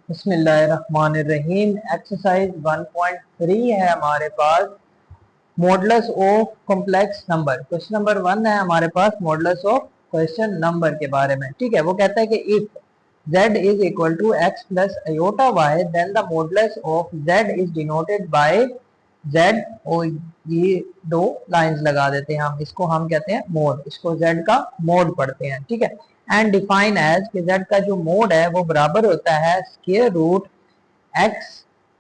बिस्मिल्लाहिर्रहमानिर्रहीम। एक्सरसाइज 1.3 है हमारे पास, modulus of complex number. Question number 1 है हमारे पास मॉडुलस ऑफ क्वेश्चन नंबर के बारे में। ठीक है, वो कहता है कि if z is equal to x plus iota y then the modulus of z is denoted by z। और ये दो लाइंस लगा देते हैं हम, इसको हम कहते हैं मोड, इसको z का मोड पढ़ते हैं। ठीक है, एंड डिफाइन एज कि z का जो मोड है वो बराबर होता है स्क्वायर रूट x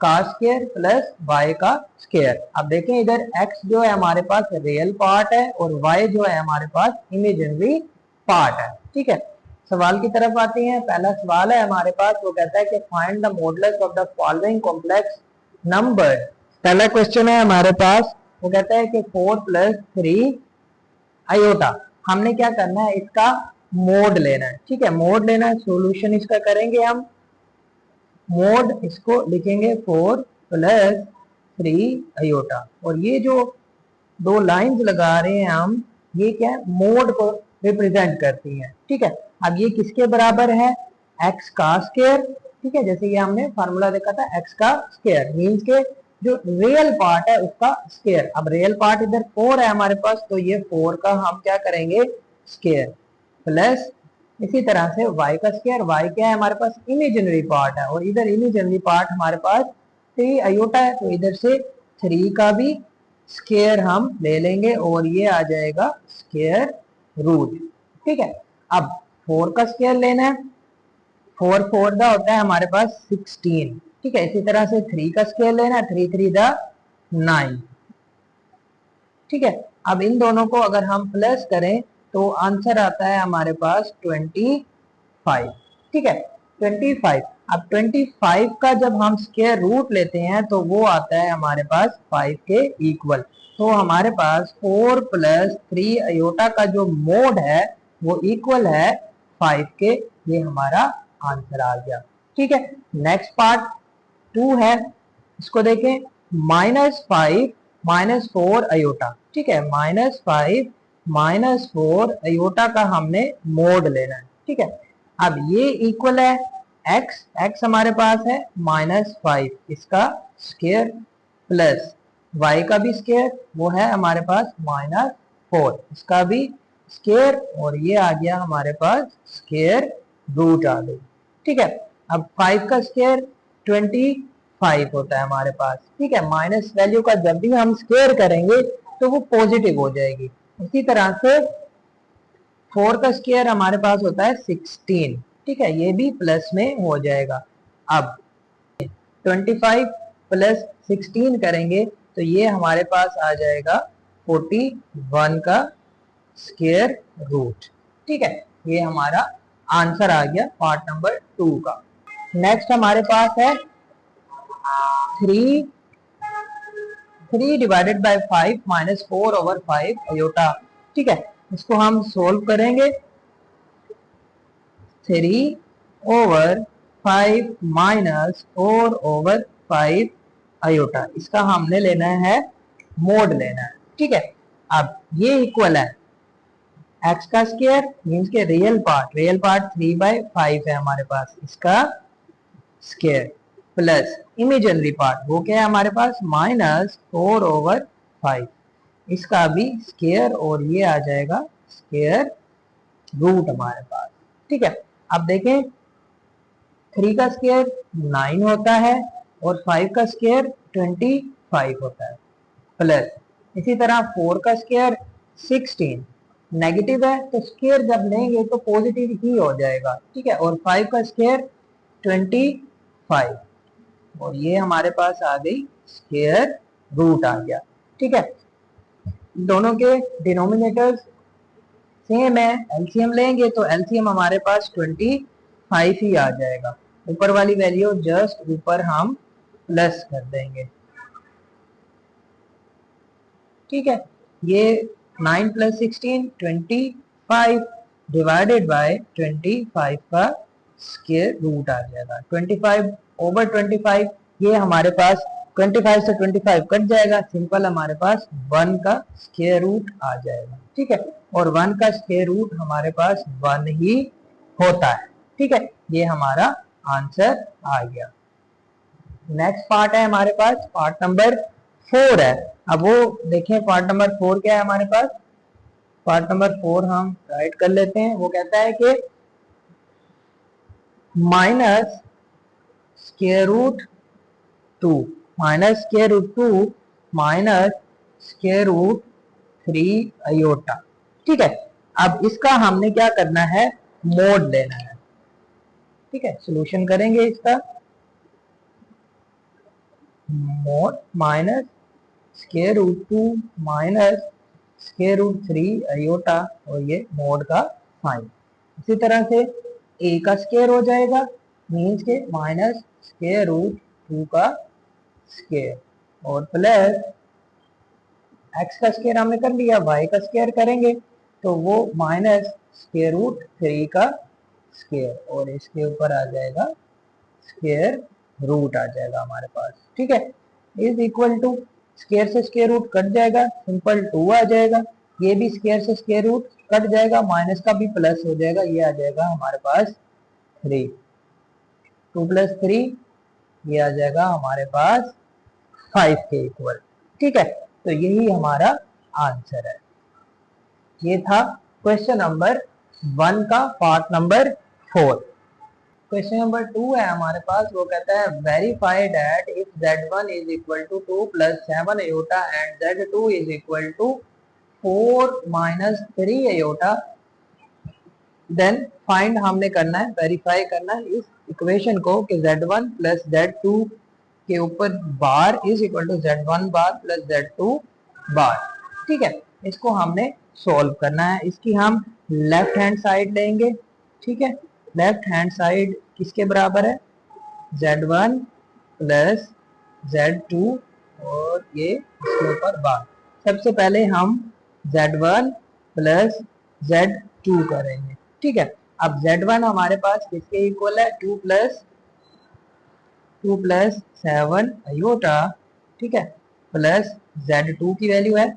का स्क्वायर प्लस y का स्क्वायर। अब देखें इधर x जो है हमारे पास रियल पार्ट है और y जो है हमारे पास इमेजिनरी पार्ट है। ठीक है, सवाल की तरफ आते हैं। पहला सवाल है हमारे पास, वो कहता है कि find the modulus of the following complex number. पहला क्वेश्चन है हमारे पास, वो कहता है कि 4 प्लस 3 आयोटा। हमने क्या करना है, इसका मोड लेना है। ठीक है, मोड लेना है, सोल्यूशन इसका करेंगे हम। मोड इसको लिखेंगे 4 प्लस 3 आयोटा, और ये जो दो लाइंस लगा रहे हैं हम, ये क्या है, मोड को रिप्रेजेंट करती हैं। ठीक है, अब ये किसके बराबर है, x का स्क्वायर। ठीक है, जैसे ये हमने फार्मूला देखा था, x का स्क्वायर मींस के जो रियल पार्ट है उसका स्क्वायर। अब रियल पार्ट इधर 4 है हमारे पास, तो ये 4 का हम क्या करेंगे, स्क्वायर, प्लस इसी तरह से y का स्क्वायर। y क्या है हमारे पास, इमेजिनरी पार्ट है, और इधर इमेजिनरी पार्ट हमारे पास 3 आयोटा है, तो इधर से 3 का भी स्क्वायर हम ले लेंगे और ये आ जाएगा स्क्वायर रूट। ठीक है, अब 4 का स्क्वायर लेना है, 4 4 दा होता है हमारे पास 16। ठीक है, इसी तरह से 3 का स्क्वायर लेना है, 3 3 दा 9। ठीक है, अब इन दोनों को अगर हम प्लस करें तो आंसर आता है हमारे पास 25। ठीक है, 25। अब 25 का जब हम स्क्वायर रूट लेते हैं तो वो आता है हमारे पास 5 के इक्वल। तो हमारे पास 4 प्लस 3 अयोटा का जो मोड है वो इक्वल है 5 के। ये हमारा आंसर आ गया। ठीक है, नेक्स्ट पार्ट 2 है, इसको देखें। -5 -4 अयोटा। ठीक है, -5 -4 अयोटा का हमने मोड लेना है। ठीक है, अब ये इक्वल है x हमारे पास है -5, इसका स्क्वायर प्लस y का भी स्क्वायर, वो है हमारे पास -4, इसका भी स्क्वायर, और ये आ गया हमारे पास स्क्वायर रूट आ गई। ठीक है, अब 5 का स्क्वायर 25 होता है हमारे पास। ठीक है, माइनस वैल्यू का जब भी हम स्क्वायर करेंगे तो वो पॉजिटिव हो जाएगी। इसी तरह से 4 का स्क्वायर हमारे पास होता है 16। ठीक है, ये भी प्लस में हो जाएगा। अब 25 प्लस 16 करेंगे तो ये हमारे पास आ जाएगा 41 का स्क्वायर रूट। ठीक है, ये हमारा आंसर आ गया पार्ट नंबर 2 का। नेक्स्ट हमारे पास है 3 डिवाइडेड बाय 5 -4/5 अयोटा। ठीक है, इसको हम सोल्व करेंगे। 3/5 -4/5 अयोटा, इसका हमने लेना है मोड लेना है। ठीक है, अब ये इक्वल है x का स्क्वायर मीन्स के रियल पार्ट 3/5 है हमारे पास, इसका स्क्वायर प्लस इमेजिनरी पार्ट वो क्या है हमारे पास -4/5, इसका भी स्क्वायर, और ये आ जाएगा स्क्वायर रूट हमारे पास। ठीक है, अब देखें 3 का स्क्वायर 9 होता है और 5 का स्क्वायर 25 होता है, प्लस इसी तरह 4 का स्क्वायर 16, नेगेटिव है तो स्क्वायर जब लेंगे तो पॉजिटिव ही हो जाएगा। ठीक है, और 5 का स्क्वायर 25, और ये हमारे पास आ गई स्क्वायर रूट आ गया। ठीक है, दोनों के डिनोमिनेटर्स सेम है, एलसीएम लेंगे तो एलसीएम हमारे पास 25 ही आ जाएगा। ऊपर वाली वैल्यू जस्ट ऊपर हम प्लस कर देंगे। ठीक है, ये 9 + 16 25 डिवाइडेड बाय 25 का स्क्वायर रूट आ जाएगा। 25/25, ये हमारे पास 25 से 25 कट जाएगा, सिंपल हमारे पास 1 का स्क्वायर रूट आ जाएगा। ठीक है, और 1 का स्क्वायर रूट हमारे पास 1 ही होता है। ठीक है, ये हमारा आंसर आ गया। नेक्स्ट पार्ट है हमारे पास, पार्ट नंबर 4 है। अब वो देखें पार्ट नंबर 4 क्या है हमारे पास। पार्ट नंबर 4 हम राइट कर लेते हैं। वो कहता है कि minus square root 2 minus square root 2 minus square root 3 iota. ठीक है, अब इसका हमने क्या करना है, मोड लेना है। ठीक है, सॉल्यूशन करेंगे इसका। Mod minus square root 2 minus square root 3 iota, और ये मोड का साइन। इसी तरह से a का स्क्वायर हो जाएगा, मीन्स के माइनस स्क्वायर रूट 2 का स्क्वायर, और प्लस x का स्क्वायर हमने कर लिया, y का स्क्वायर करेंगे तो वो माइनस स्क्वायर रूट 3 का स्क्वायर, और इसके ऊपर आ जाएगा स्क्वायर रूट आ जाएगा हमारे पास। ठीक है, इज इक्वल टू स्क्वायर से स्क्वायर रूट कट जाएगा, सिंपल 2 आ जाएगा। ये भी स्क्वायर से स्क्वायर रूट कट जाएगा, माइनस का भी प्लस हो जाएगा, ये आ जाएगा हमारे पास 3। 2 प्लस 3 ये आ जाएगा हमारे पास 5 के इक्वल। ठीक है, तो यही हमारा आंसर है। ये था क्वेश्चन नंबर 1 का पार्ट नंबर 4। क्वेश्चन नंबर 2 है हमारे पास। वो कहता है verify that if z1 is equal to 2 plus 7 iota and z2 is equal to 4 minus 3 iota, then find हमने करना है, वेरीफाई करना है इस इक्वेशन को कि z1 प्लस z2 के ऊपर bar is equal to z1 bar plus z2 bar. ठीक है, इसको हमने सॉल्व करना है। इसकी हम लेफ्ट हैंड साइड लेंगे। ठीक है, लेफ्ट हैंड साइड किसके बराबर है, z1 प्लस z2, और ये इसके ऊपर बार। सबसे पहले हम z1 प्लस z2 करेंगे। ठीक है, अब z1 हमारे पास किसके इक्वल है, 2 प्लस 7 अयोटा। ठीक है, प्लस z2 की वैल्यू है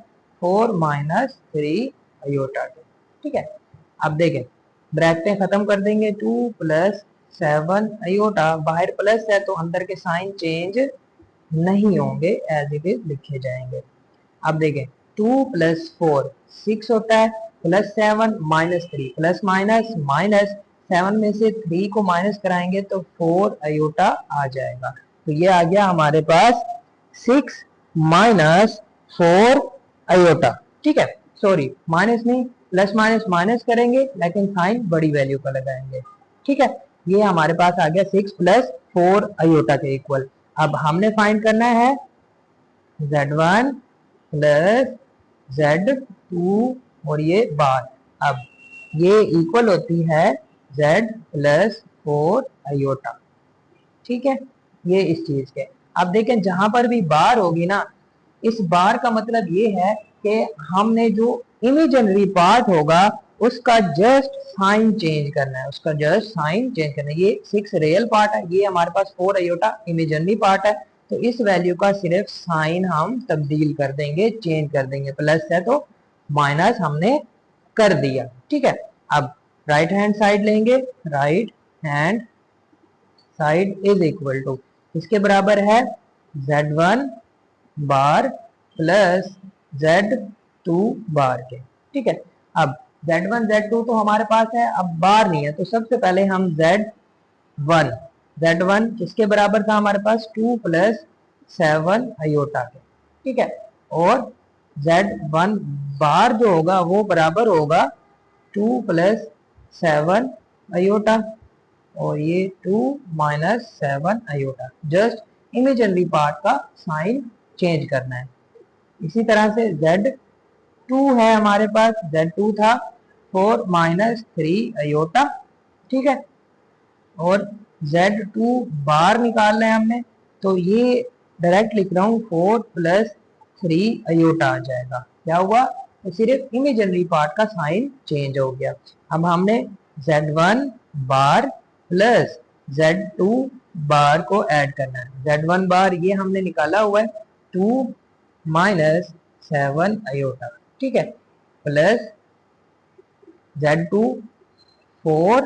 4 माइनस 3 अयोटा। ठीक है, अब देखें ब्रैकेटें खत्म कर देंगे, 2 प्लस 7 अयोटा, बाहर प्लस है तो अंदर के साइन चेंज नहीं होंगे, एज इट इज लिखे जाएंगे। अब देखें 2 प्लस 4 6 होता है, plus 7 minus 3, plus minus minus 7 में से 3 को माइनस कराएंगे तो 4 अयोटा आ जाएगा। तो ये आ गया हमारे पास 6 माइनस 4 अयोटा। ठीक है, सॉरी माइनस नहीं, प्लस माइनस माइनस करेंगे लेकिन साइन बड़ी वैल्यू का लगाएंगे। ठीक है, ये हमारे पास आ गया 6 प्लस 4 अयोटा के इक्वल। अब हमने फाइंड करना है z1 प्लस z2 और ये बार। अब ये इक्वल होती है z प्लस 4 अयोटा। ठीक है, ये इस चीज के। अब देखें जहां पर भी बार होगी ना, इस बार का मतलब ये है कि हमने जो इमेजिनरी पार्ट होगा उसका जस्ट साइन चेंज करना है, उसका जस्ट साइन चेंज करना है। ये 6 रियल पार्ट है, ये हमारे पास 4 अयोटा इमेजिनरी पार्ट है, तो इस वैल्यू का सिर्फ साइन हम तब्दील कर देंगे, चेंज कर देंगे। प्लस है तो माइनस हमने कर दिया। ठीक है, अब राइट हैंड साइड लेंगे, right hand side is equal to इसके बराबर है z1 बार प्लस z2 बार के। ठीक है, अब z1 z2 तो हमारे पास है, अब बार नहीं है, तो सबसे पहले हम z1 किसके बराबर था हमारे पास, 2 प्लस 7 अयोटा के। ठीक है, और z1 बार जो होगा वो बराबर होगा 2 प्लस 7 अयोटा, और ये 2 minus 7 iota. Just imaginary part का साइन चेंज करना है। इसी तरह से z2 है हमारे पास, z2 था 4 माइनस 3 अयोटा। ठीक है, और z2 बार निकालना है हमने, तो ये डायरेक्ट लिख रहा हूं 4 प्लस 3 अयोटा आ जाएगा। क्या हुआ, तो सिर्फ इमेजिनरी पार्ट का साइन चेंज हो गया। अब हमने z1 बार प्लस z2 बार को ऐड करना है। z1 बार ये हमने निकाला हुआ है 2 माइनस 7 अयोटा। ठीक है, प्लस z2 4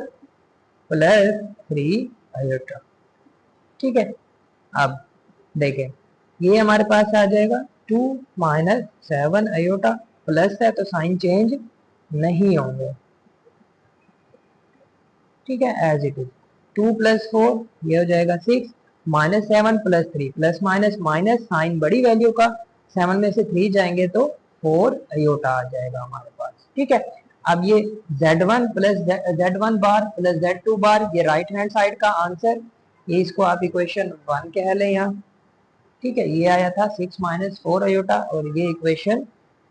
प्लस 3 आयोटा। ठीक है, अब देखें ये हमारे पास आ जाएगा 2 माइनस 7 आयोटा, प्लस है तो साइन चेंज नहीं होंगे। ठीक है, एज इट इज 2 प्लस 4 ये हो जाएगा 6, minus 7 plus 3, plus minus minus sign बड़ी वैल्यू का 7 में से 3 जाएंगे तो 4 आयोटा आ जाएगा हमारे पास। ठीक है, अब ये z1 plus z1 bar plus z2 बार ये राइट हैंड साइड का आंसर, ये इसको आप इक्वेशन 1 कह लें यहाँ। ठीक है, ये आया था 6 माइनस 4 आयोटा और ये इक्वेशन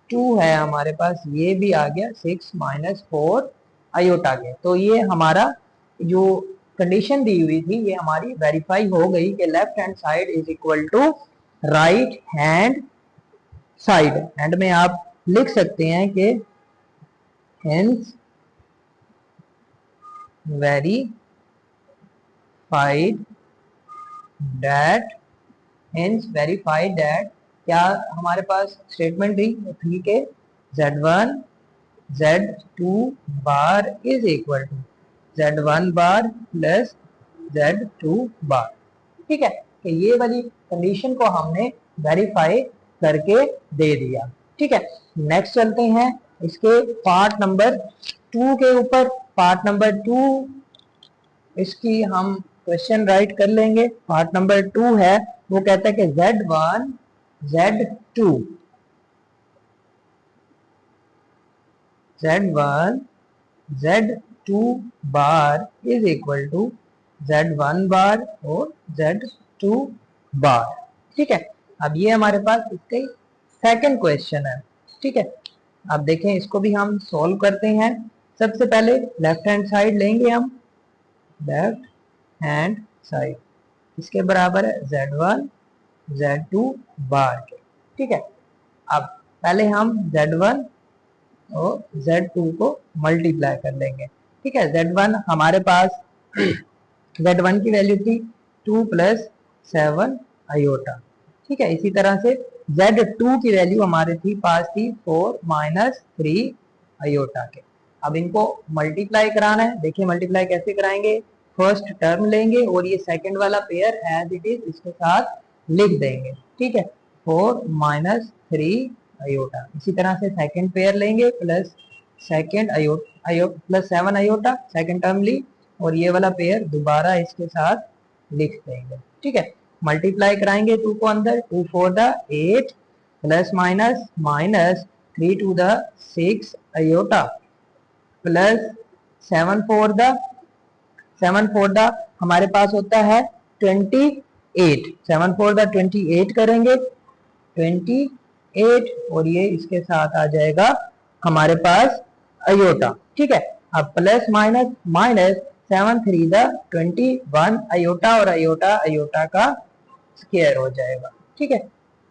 2 है हमारे पास, ये भी आ गया 6 माइनस 4 आयोटा के। तो ये हमारा जो कंडीशन दी हुई थी ये हमारी वेरीफाई हो गई कि left hand side is equal to right hand side. End में आप लिख सकते हैं कि hence verified that, hence verified that, क्या हमारे पास स्टेटमेंट थी कि z1 z2 bar is equal to z1 bar plus z2 bar. ठीक है, कि ये वाली कंडीशन को हमने वेरीफाई करके दे दिया। ठीक है, नेक्स्ट चलते हैं इसके पार्ट नंबर 2 के ऊपर। पार्ट नंबर 2 इसकी हम क्वेश्चन राइट कर लेंगे। पार्ट नंबर 2 है, वो कहता है कि z1 z2 z2 bar is equal to z1 bar और z2 बार। ठीक है, अब ये हमारे पास इसका सेकंड क्वेश्चन है। ठीक है, अब देखें इसको भी हम सॉल्व करते हैं। सबसे पहले लेफ्ट हैंड साइड लेंगे हम, लेफ्ट हैंड साइड इसके बराबर है z1 z2 बार के। ठीक है, अब पहले हम z1 और z2 को मल्टीप्लाई कर लेंगे। ठीक है, z1 हमारे पास z1 की वैल्यू थी 2 प्लस 7 आयोटा। ठीक है, इसी तरह से z2 की वैल्यू हमारे पास थी 4 माइनस 3 आयोटा के। अब इनको मल्टीप्लाई कराना है। देखिए मल्टीप्लाई कैसे कराएंगे, फर्स्ट टर्म लेंगे और ये सेकंड वाला पेयर एज इट इज इसके साथ लिख देंगे। ठीक है, 4 माइनस 3 आयोटा, इसी तरह से सेकंड पेयर लेंगे plus second plus 7 iota second term ली और ये वाला पेयर दोबारा इसके साथ लिख देंगे। ठीक है, मल्टीप्लाई कराएंगे 2 को अंदर, 2 4 द 8 प्लस माइनस माइनस 3 टू द 6 आयोटा प्लस 7 4 द हमारे पास होता है 28, 7 4 द 28 करेंगे 28 और ये इसके साथ आ जाएगा हमारे पास आयोटा। ठीक है, अब plus minus minus 7 3 the 21 iota और आयोटा आयोटा का स्क्वायर हो जाएगा। ठीक है,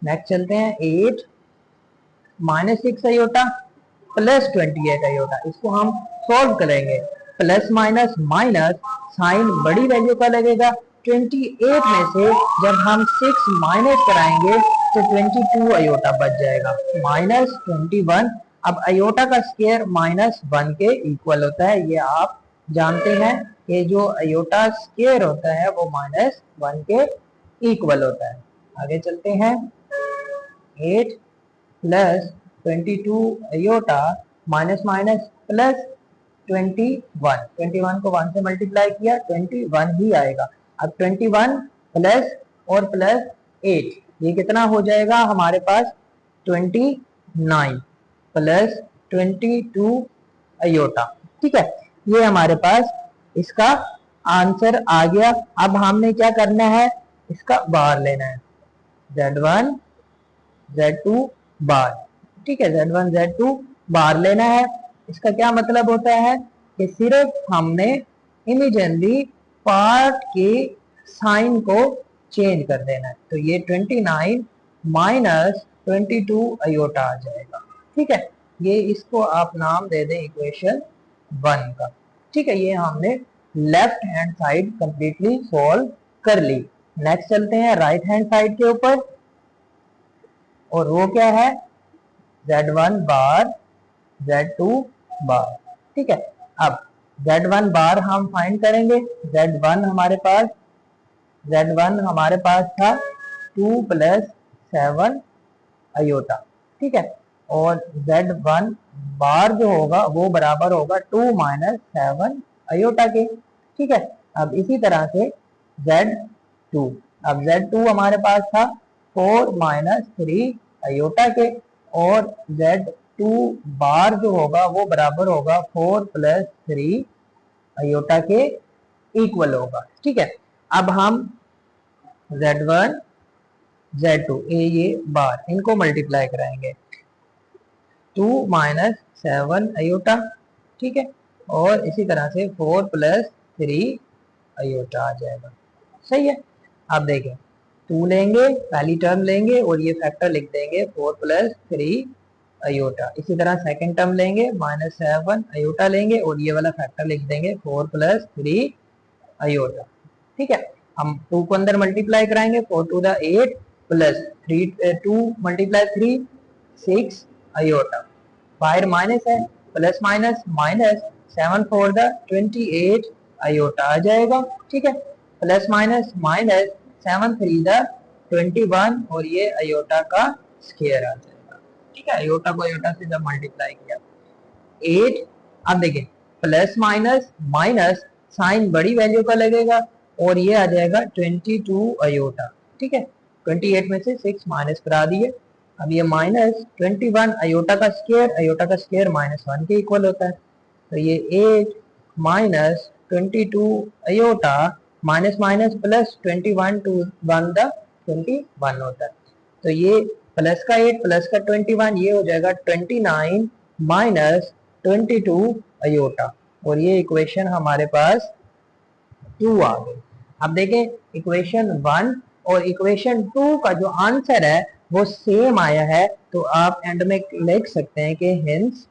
नेक्स्ट चलते हैं 8 माइनस 6 आयोटा प्लस 28 आयोटा, इसको हम सॉल्व करेंगे। प्लस माइनस माइनस साइन बड़ी वैल्यू का लगेगा 28 में से जब हम 6 माइनस कराएंगे तो 22 आयोटा बच जाएगा माइनस 21। अब आयोटा का स्क्वायर माइनस 1 के इक्वल होता है, ये आप जानते हैं कि जो आयोटा स्क्वायर होता है वो माइनस 1 के इक्वल होता है। आगे चलते हैं 8 plus 22 iota minus minus plus 21 को 1 से मल्टीप्लाई किया 21 ही आएगा। अब 21 प्लस और प्लस 8 ये कितना हो जाएगा हमारे पास 29 प्लस 22 आयोटा। ठीक है, ये हमारे पास इसका आंसर आ गया। अब हमने क्या करना है, इसका बार लेना है z1 z2 बार। ठीक है, z1 z2 बार लेना है। इसका क्या मतलब होता है कि सिर्फ हमने इमीडिएटली पार्ट के साइन को चेंज कर देना है। तो ये 29 माइनस 22 आयोटा आ जाएगा। ठीक है, ये इसको आप नाम दे दें इक्वेशन 1 का। ठीक है, ये हमने left hand side completely solve कर ली। नेक्स्ट चलते हैं राइट हैंड साइड के ऊपर और वो क्या है z1 बार z2 बार। ठीक है, अब Z1 बार हम फाइंड करेंगे। Z1 हमारे पास था 2 प्लस 7 अयोटा, ठीक है। और Z1 बार जो होगा वो बराबर होगा 2 माइनस 7 अयोटा के, ठीक है। अब इसी तरह से Z2, अब Z2 हमारे पास था 4 माइनस 3 अयोटा के, और Z2 बार जो होगा वो बराबर होगा 4 प्लस 3 अयोटा के इक्वल होगा, ठीक है। अब हम Z1 Z2 ये बार इनको मल्टीप्लाई कराएंगे, 2 माइनस 7 अयोटा, ठीक है। और इसी तरह से 4 प्लस 3 अयोटा आ जाएगा, सही है। आप देखें 2 लेंगे, पहली टर्म लेंगे और ये फैक्टर लिख देंगे 4 प्लस 3 अयोटा। इसी तरह सेकंड टर्म लेंगे, माइनस 7 अयोटा लेंगे और ये वाला फैक्टर लिख देंगे 4 प्लस 3 अयोटा, ठीक है। हम 2 को अंदर मल्टीप्लाई कराएंगे, 4 two the 8 plus 3 2 multiply 3 6 iota, बाहर माइनस है, plus minus minus 7 four the 28 iota आ जाएगा, ठीक है। Plus minus minus 7 three the 21 और ये अयोटा का स्क्वायर आ जाएगा, ठीक है। अयोटा को अयोटा से जब मल्टीप्लाई किया 8, अब देखिए प्लस माइनस माइनस साइन बड़ी वैल्यू का लगेगा और ये आ जाएगा 22 अयोटा, ठीक है। 28 में से 6 माइनस करा दिए, अब ये माइनस 21 अयोटा का स्क्वायर माइनस 1 के इक्वल होता है, तो ये 8 minus 22 iota minus minus plus 21 two 1 द 21 होता है, तो ये प्लस का 8 प्लस का 21 ये हो जाएगा 29 माइनस 22 अयोटा, और ये इक्वेशन हमारे पास 2 आ गई। अब देखें इक्वेशन 1 और इक्वेशन 2 का जो आंसर है वो सेम आया है, तो आप एंड में लिख सकते हैं कि हेंस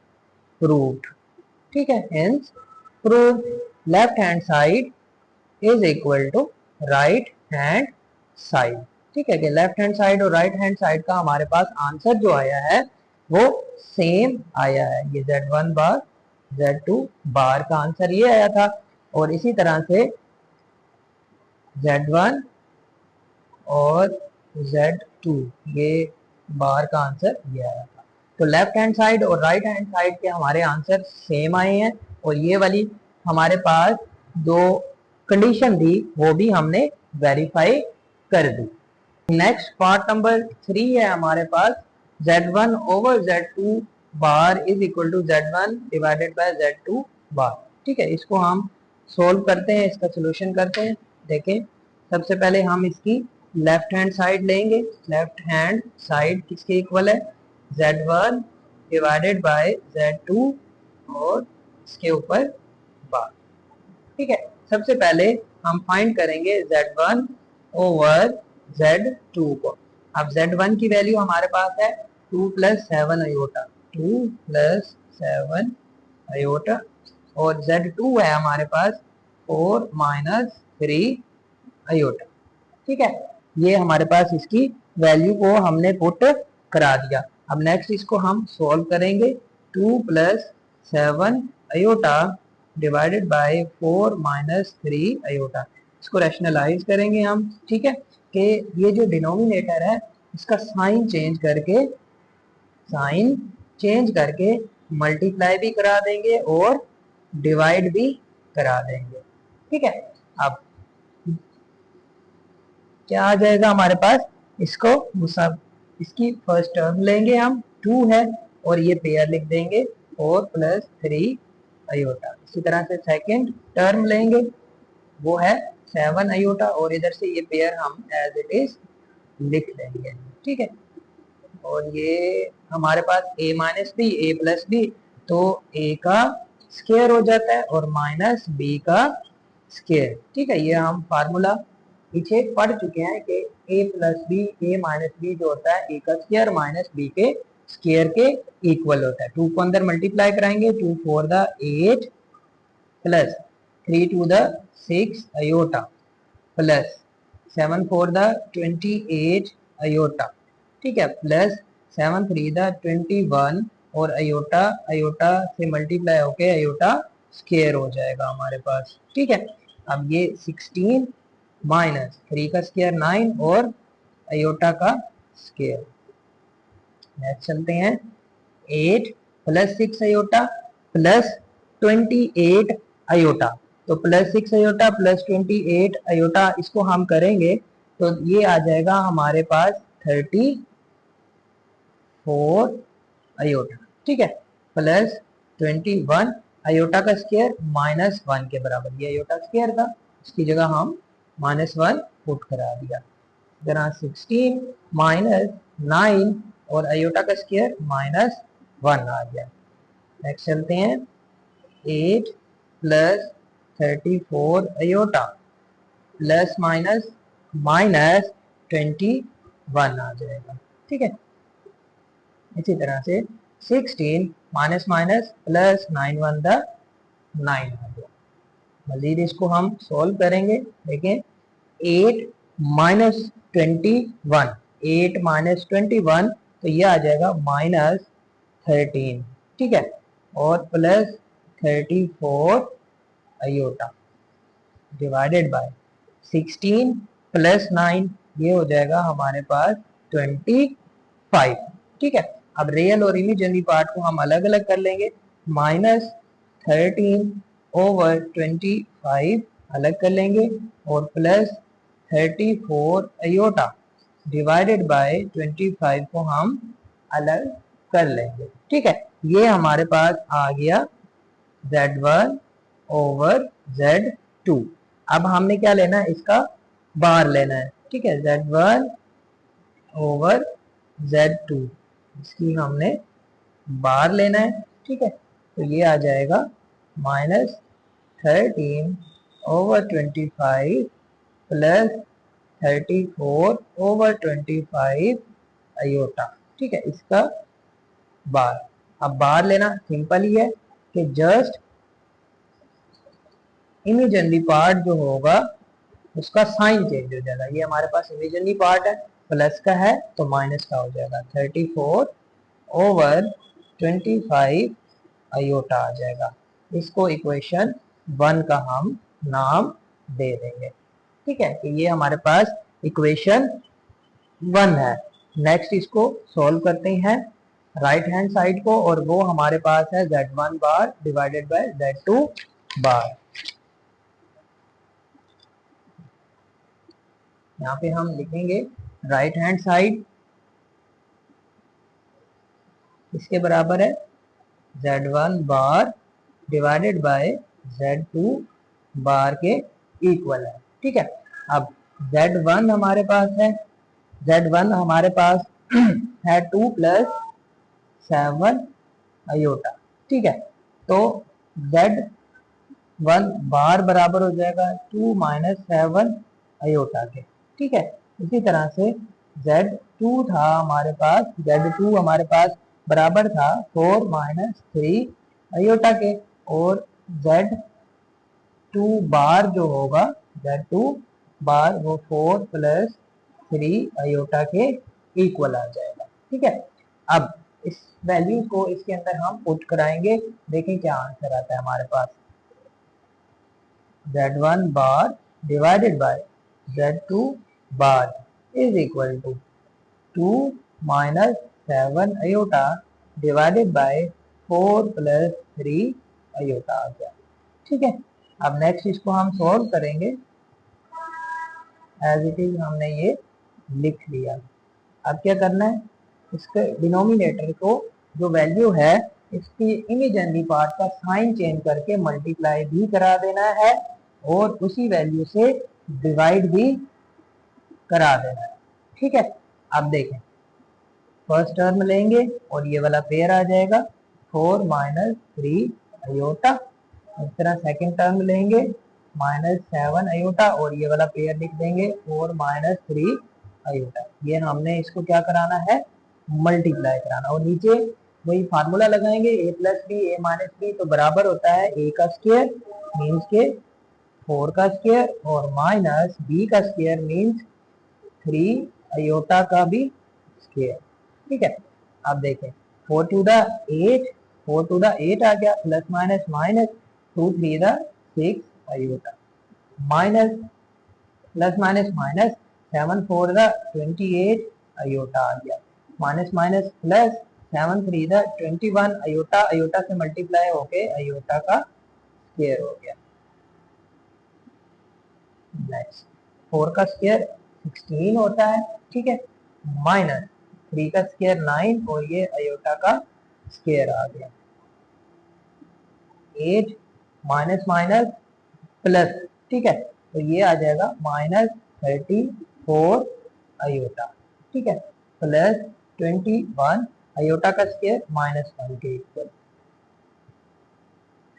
प्रूव्ड, ठीक है। Hence proved left hand side is equal to right hand side, ठीक है। कि लेफ्ट हैंड साइड और राइट हैंड साइड का हमारे पास आंसर जो आया है वो सेम आया है। ये Z1 बार Z2 बार का आंसर ये आया था, और इसी तरह से Z1 और Z2 ये बार का आंसर ये आया था। तो लेफ्ट हैंड साइड और राइट हैंड साइड के हमारे आंसर सेम आए हैं, और ये वाली हमारे पास दो कंडीशन थी वो भी हमने वेरीफाई कर दी। नेक्स्ट पार्ट नंबर 3 है हमारे पास, Z1 over Z2 bar is equal to Z1 divided by Z2 bar, ठीक है। इसको हम सोल्व करते हैं, इसका सोल्यूशन करते हैं। देखें सबसे पहले हम इसकी लेफ्ट हैंड साइड लेंगे, लेफ्ट हैंड साइड किसके इक्वल है, Z1 डिवाइडेड बाय Z2 और इसके ऊपर बार, ठीक है। सबसे पहले हम फाइंड करेंगे Z1 ओवर Z2 को। अब Z1 की वैल्यू हमारे पास है 2 प्लस 7 अयोटा, 2 प्लस 7 अयोटा, और Z2 है हमारे पास 4 माइनस 3 अयोटा, ठीक है। ये हमारे पास इसकी वैल्यू को हमने पुट करा दिया। अब नेक्स्ट इसको हम सॉल्व करेंगे, 2 plus 7 iota divided by 4 minus 3 iota, इसको रैशनलाइज करेंगे हम, ठीक है। कि ये जो डिनोमिनेटर है इसका साइन चेंज करके मल्टीप्लाई भी करा देंगे और डिवाइड भी करा देंगे, ठीक है। अब क्या आ जाएगा हमारे पास, इसको इसकी फर्स्ट टर्म लेंगे हम 2 है और ये पेयर लिख देंगे 4 प्लस 3 अयोटा। इसी तरह से सेकंड टर्म लेंगे वो है 7 अयोटा, और इधर से ये पेयर हम एज इट इज लिख देंगे, ठीक है। और ये हमारे पास a minus b a plus b, तो a का स्क्वायर हो जाता है और माइनस b का स्क्वायर, ठीक है। ये हम फार्मूला पीछे पढ़ चुके हैं कि a plus b a minus b जो होता है a का स्क्वायर माइनस b के स्क्वायर के इक्वल होता है। 2 को अंदर मल्टीप्लाई कराएंगे, 2 4 द 8 प्लस 3 टू द 6 अयोटा प्लस 7 4 द 28 अयोटा, ठीक है, प्लस 7 3 द 21 और अयोटा अयोटा से मल्टीप्लाई होके अयोटा स्क्वायर हो जाएगा हमारे पास। ठीक है, अब ये 16 माइनस 3 का स्क्वायर 9 और अयोटा का स्क्वायर। नेक्स्ट चलते हैं, 8 प्लस 6 अयोटा प्लस 28 अयोटा। तो प्लस 6 अयोटा प्लस 28 अयोटा, इसको हम करेंगे तो ये आ जाएगा हमारे पास 34 अयोटा। ठीक है, प्लस 21 अयोटा का स्क्वायर माइनस 1 के बराबर। ये अयोटा स्क्वायर था, इसकी जगह हम -1 पुट करा दिया। तरह 16 माइनस 9 और अयोटा का स्क्वायर -1 आ गया। नेक्स्ट चलते हैं, 8 प्लस 34 अयोटा प्लस माइनस -21 आ जाएगा। ठीक है, इसी तरह से 16 माइनस माइनस प्लस 9 1 द 9 आ गया। मजीद इसको हम सॉल्व करेंगे। देखें, 8 माइनस 21, 8 माइनस 21 तो ये आ जाएगा -13। ठीक है, और plus 34 iota divided by 16 plus 9, ये हो जाएगा हमारे पास 25। ठीक है, अब रियल और इमेजिनरी पार्ट को हम अलग अलग कर लेंगे। -13 ओवर 25 अलग कर लेंगे और प्लस 34 अयोटा डिवाइडेड बाय 25 को हम अलग कर लेंगे। ठीक है, ये हमारे पास आ गया Z1 ओवर Z2। अब हमने क्या लेना है, इसका बार लेना है। ठीक है, Z1 ओवर Z2, इसकी हमने बार लेना है। ठीक है, तो ये आ जाएगा -13 ओवर 25 प्लस 34 ओवर 25 अयोटा। ठीक है, इसका बार। अब बार लेना सिंपल ही है कि जस्ट इमेजिनरी पार्ट जो होगा उसका साइन चेंज हो जाएगा। ये हमारे पास इमेजिनरी पार्ट है, प्लस का है तो माइनस का हो जाएगा। 34 ओवर 25 अयोटा आ जाएगा। इसको इक्वेशन 1 का हम नाम दे देंगे। ठीक है, तो ये हमारे पास इक्वेशन 1 है। नेक्स्ट इसको सॉल्व करते हैं राइट हैंड साइड को, और वो हमारे पास है Z1 bar divided by Z2 बार। यहाँ पे हम लिखेंगे राइट हैंड साइड इसके बराबर है Z1 bar divided by Z2 बार के इक्वल है। ठीक है, अब Z1 हमारे पास है, Z1 हमारे पास है 2 प्लस 7 अयोटा। ठीक है, तो Z1 बार बराबर हो जाएगा 2 माइनस 7 अयोटा के। ठीक है, इसी तरह से Z2 था हमारे पास, Z2 हमारे पास बराबर था 4 माइनस 3 अयोटा के, और Z2 बार जो होगा, Z2 बार वो 4 प्लस 3 अयोटा के इक्वल आ जाएगा। ठीक है, अब इस वैल्यू को इसके अंदर हम पुट कराएंगे। देखें क्या आंसर आता है हमारे पास। Z1 bar divided by Z2 bar is equal to 2 minus 7 iota divided by 4 plus 3 iota आ गया। ठीक है, अब नेक्स्ट इसको हम सॉल्व करेंगे। एज इट इज हमने ये लिख लिया। अब क्या करना है, इसके डिनोमिनेटर को जो वैल्यू है इसकी इमेजिनरी पार्ट का साइन चेंज करके मल्टीप्लाई भी करा देना है, और उसी वैल्यू से डिवाइड भी करा देना है। ठीक है, अब देखें, फर्स्ट टर्म लेंगे और ये वाला पेयर आ जाएगा 4 माइनस 3 अयोटा। इस तरह सेकेंड टर्म लेंगे -7 अयोटा, और ये वाला पेयर लिख देंगे 4 माइनस 3 अयोटा। ये हमने इसको क्या कराना है, मल्टीप्लाई कराना, और नीचे वही फार्मूला लगाएंगे a plus b a minus b, तो बराबर होता है a का स्क्वायर मीन्स के 4 का स्क्वायर, और माइनस b का स्क्वायर मीन्स 3 अयोटा का भी स्क्वायर। ठीक है, अब देखें 4 टू द 8 आ गया, plus minus minus 2 3 the 6 iota, minus plus minus minus 7 4 the 28 iota आ गया, minus minus plus 7 3 the 21 iota, iota से मल्टीप्लाई होके आयोटा का स्क्वायर हो गया। नेक्स्ट 4 का स्क्वायर 16 होता है, ठीक है, माइनस 3 का स्क्वायर 9 और ये आयोटा का स्क्वायर आ गया। 8 माइनस माइनस प्लस, ठीक है, तो ये आ जाएगा माइनस 34 आयोटा, ठीक है, प्लस 21 आयोटा का स्क्वायर माइनस 1 के इक्वल।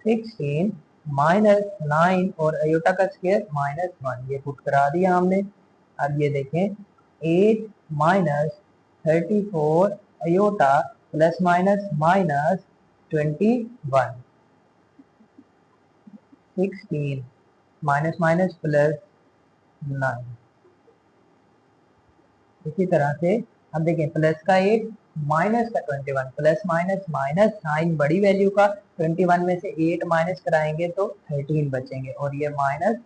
16 माइनस 9 और आयोटा का स्क्वायर माइनस 1, ये पुट करा दिया हमने। अब ये देखें 8 minus 34 iota plus minus minus 21, 16 minus minus plus 9। इसी तरह से हम देखें प्लस का 8 माइनस का 21, प्लस माइनस माइनस साइन बड़ी वैल्यू का, 21 में से 8 माइनस कराएंगे तो 13 बचेंगे और ये माइनस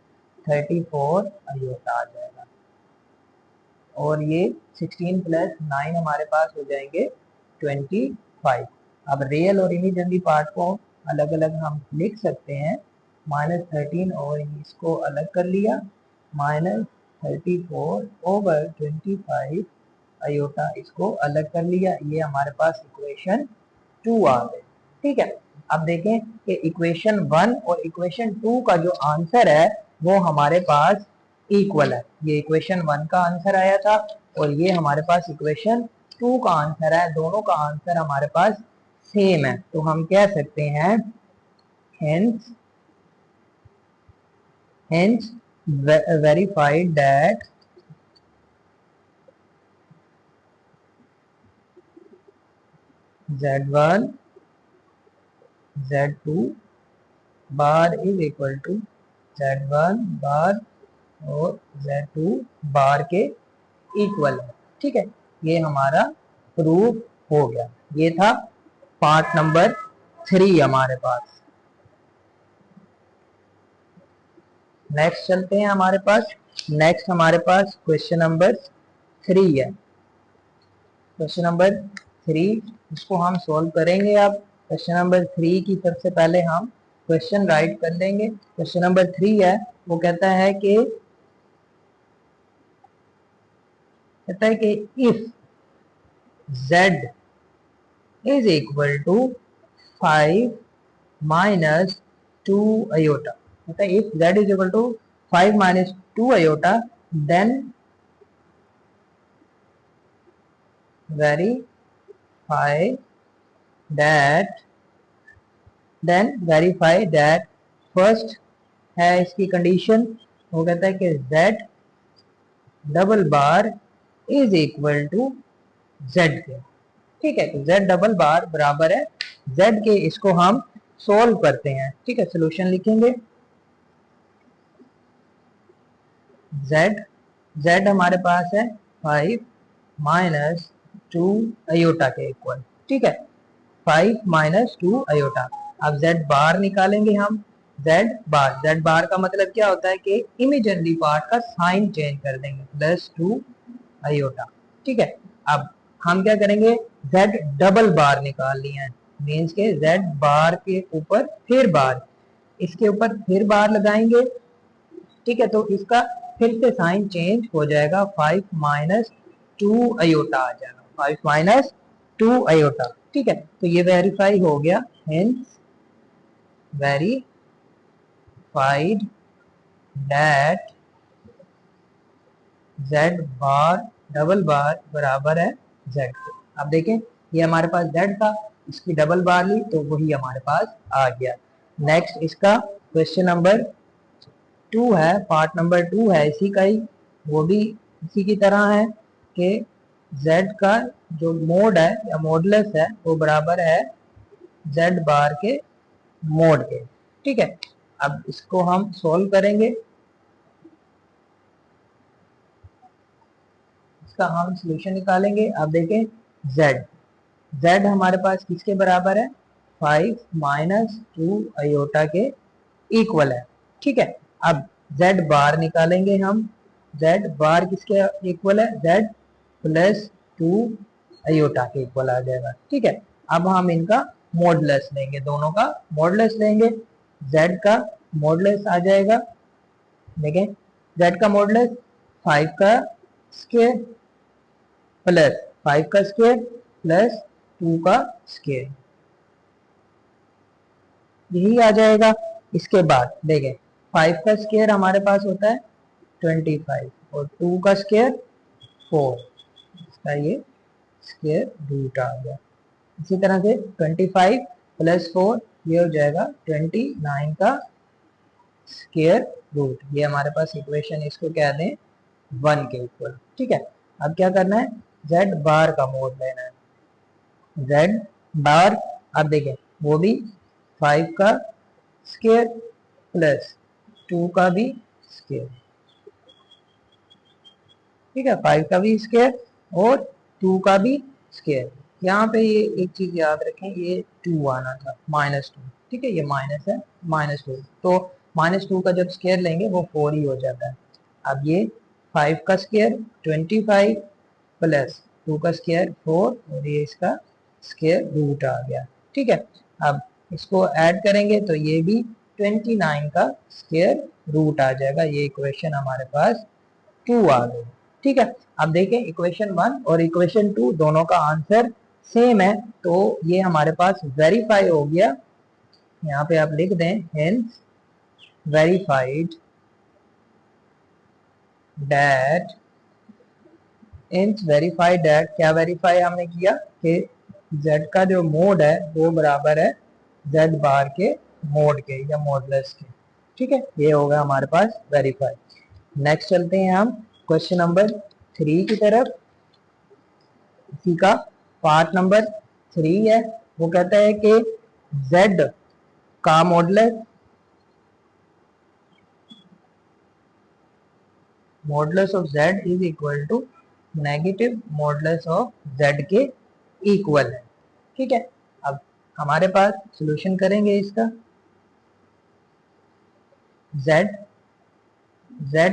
34 आयोटा आ जाएगा। और ये 16 प्लस 9 हमारे पास हो जाएंगे 25। अब रियल और इमेजिनरी पार्ट को अलग अलग हम लिख सकते हैं। माइनस 13 और इसको अलग कर लिया, माइनस 34 ओवर 25 आयोटा इसको अलग कर लिया, ये हमारे पास इक्वेशन 2 आ गई। ठीक है, अब देखें कि इक्वेशन 1 और इक्वेशन 2 का जो आंसर है वो हमारे पास इक्वल है। ये इक्वेशन 1 का आंसर आया था और ये हमारे पास इक्वेशन 2 का आंसर है, दोनों का आंसर हमारे पास सेम है। तो हम कह सकते हैं hence verified that Z1 Z2 bar is equal to Z1 bar और Z2 बार के इक्वल है। ठीक है, ये हमारा प्रूफ हो गया। ये था पार्ट नंबर 3 हमारे पास। नेक्स्ट चलते हैं हमारे पास। नेक्स्ट हमारे पास क्वेश्चन नंबर 3 है। क्वेश्चन नंबर 3 इसको हम सॉल्व करेंगे। अब क्वेश्चन नंबर 3 की सबसे पहले हम क्वेश्चन राइट कर लेंगे। क्वेश्चन नंबर 3 है, वो कहता है कि if z is equal to 5 minus 2 iota, if z is equal to 5 minus 2 iota then verify that first है इसकी कंडीशन, वो कहता है कि z double bar is equal to z के। ठीक है, तो z डबल बार बराबर है z के। इसको हम सोल्व करते हैं। ठीक है, सोल्यूशन लिखेंगे। z हमारे पास है 5 माइनस 2 आयोटा के इक्वल। ठीक है, 5 माइनस 2 आयोटा। अब z बार निकालेंगे हम। z बार का मतलब क्या होता है कि इमेजिनरी पार्ट का साइन चेंज कर देंगे, प्लस 2 आयोटा। ठीक है, अब हम क्या करेंगे, z डबल बार निकाल लिया है, मीन्स के z बार के ऊपर फिर बार, इसके ऊपर फिर बार लगाएंगे। ठीक है, तो इसका फिर से साइन चेंज हो जाएगा, 5 माइनस 2 आयोटा आ जाएगा, 5 माइनस 2 आयोटा। ठीक है, तो ये वेरीफाई हो गया। Hence verified that z bar double bar बराबर है z के। अब देखें, ये हमारे पास z था, इसकी डबल बार ली तो वही हमारे पास आ गया। नेक्स्ट इसका क्वेश्चन नंबर 2 है, पार्ट नंबर 2 है इसी का ही, वो भी इसी की तरह है कि z का जो मोड है या मॉडुलस है वो बराबर है z बार के मोड के। ठीक है, अब इसको हम सॉल्व करेंगे। इसका हम सॉल्यूशन निकालेंगे। अब देखें z हमारे पास किसके बराबर है, 5 माइनस 2 आयोटा के इक्वल है। ठीक है, अब z बार निकालेंगे हम। z बार किसके इक्वल है? z प्लस 2 आयोटा के इक्वल आ जाएगा। ठीक है, अब हम इनका मॉडुलस लेंगे, दोनों का मॉडुलस लेंगे। z का मॉडुलस आ जाएगा, देखें z का मॉडुलस 5 का स्क्वायर प्लस 5 का स्क्वायर प्लस 2 का स्क्वायर, यही आ जाएगा। इसके बाद देखें 5 का स्क्वायर हमारे पास होता है 25 और 2 का स्क्वायर 4, इसका ये स्क्वायर रूट आ गया। इसी तरह से 25 प्लस 4 ये हो जाएगा 29 का स्क्वायर रूट। ये हमारे पास इक्वेशन, इसको क्या दें 1 के इक्वल। ठीक है, अब क्या करना है? z बार का मोड लेना है। z बार, अब देखें वो भी 5 का स्क्वायर प्लस 2 का भी स्क्वायर। ठीक है, 5 का भी स्क्वायर और 2 का भी स्क्वायर। यहाँ पे ये एक चीज याद रखें, ये 2 आना था -2। ठीक है, ये माइनस है, -2, तो -2 का जब स्क्वायर लेंगे वो 4 ही हो जाता है। अब ये 5 का स्क्वायर 25 प्लस 2 का स्क्वायर 4 और ये इसका स्क्वायर रूट आ गया। ठीक है, अब इसको ऐड करेंगे तो ये भी 29 का स्क्वायर रूट आ जाएगा। ये इक्वेशन हमारे पास 2 आ गई। ठीक है, अब देखें इक्वेशन 1 और इक्वेशन 2 दोनों का आंसर सेम है, तो ये हमारे पास वेरीफाई हो गया। यहाँ पे आप लिख दें hence verified that, hence verified that, क्या वेरीफाई हमने किया कि z का जो मोड है वो बराबर है z बार के मोड के या मॉडुलस के। ठीक है, ये होगा हमारे पास वेरीफाई। नेक्स्ट चलते हैं हम क्वेश्चन नंबर 3 की तरफ। इसी का पार्ट नंबर 3 है। वो कहता है कि z का modulus of z is equal to negative modulus of z के इक्वल है। ठीक है, अब हमारे पास सॉल्यूशन करेंगे इसका। z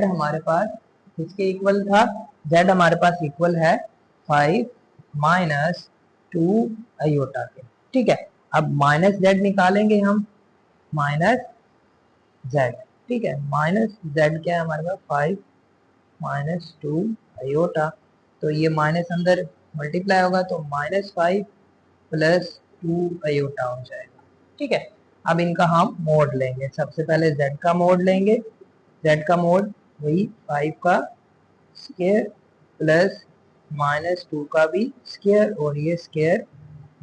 हमारे पास किसके इक्वल था? z हमारे पास इक्वल है 5 माइनस 2 आयोटा के। ठीक है, अब माइनस z निकालेंगे हम, माइनस z। ठीक है, माइनस z क्या है हमारे पास? 5 माइनस 2 आयोटा, तो ये माइनस अंदर मल्टीप्लाई होगा तो -5 प्लस 2 आयोटा हो जाएगा। ठीक है, अब इनका हम मोड लेंगे। सबसे पहले z का मोड लेंगे। z का मोड वही 5 का स्क्वायर प्लस -2 का भी स्क्वायर और ये स्क्वायर